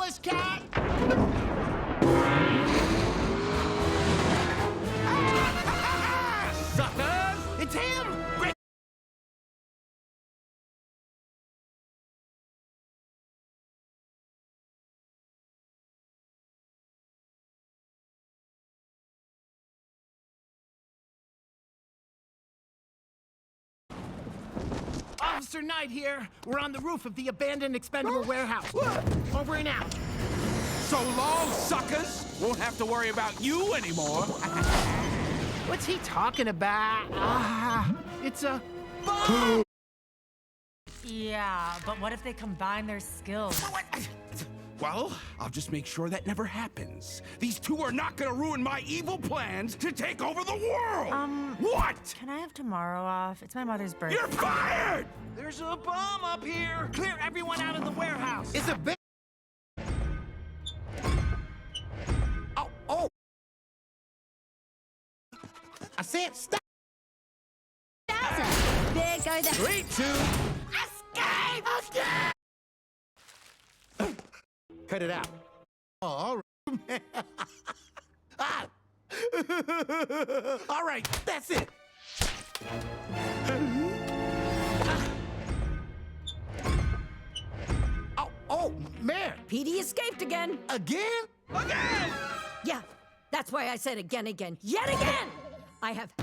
Wallace cat! Suckers! It's him! Great. Officer Knight here. We're on the roof of the abandoned expendable warehouse. Over and out. So long, suckers! Won't have to worry about you anymore. What's he talking about? It's a bomb! Yeah, but what if they combine their skills? Well, I'll just make sure that never happens. These two are not gonna ruin my evil plans to take over the world! What? Can I have tomorrow off? It's my mother's birthday. You're fired! There's a bomb up here! Clear everyone out of the warehouse! It's a big... Oh! I said stop! There go the... 3, 2... Escape! Again! Cut it out. Oh, all right. Ah. All right, that's it. Oh, Mayor. Petey escaped again. Again? Again! Yeah, that's why I said again, yet again! I have...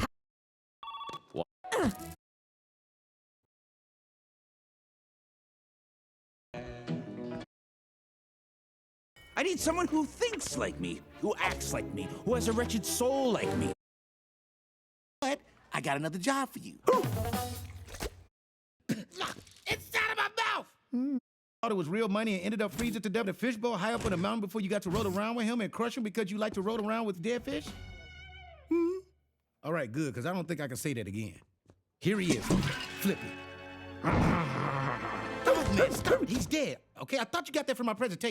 I need someone who thinks like me, who acts like me, who has a wretched soul like me. But I got another job for you. It's out of my mouth! Thought it was real money and ended up freezing to death in a fishbowl high up on the mountain before you got to roll around with him and crush him because you like to roll around with dead fish? All right, good, because I don't think I can say that again. Here he is, Flippy. Stop it, man, stop it. He's dead, okay? I thought you got that from my presentation.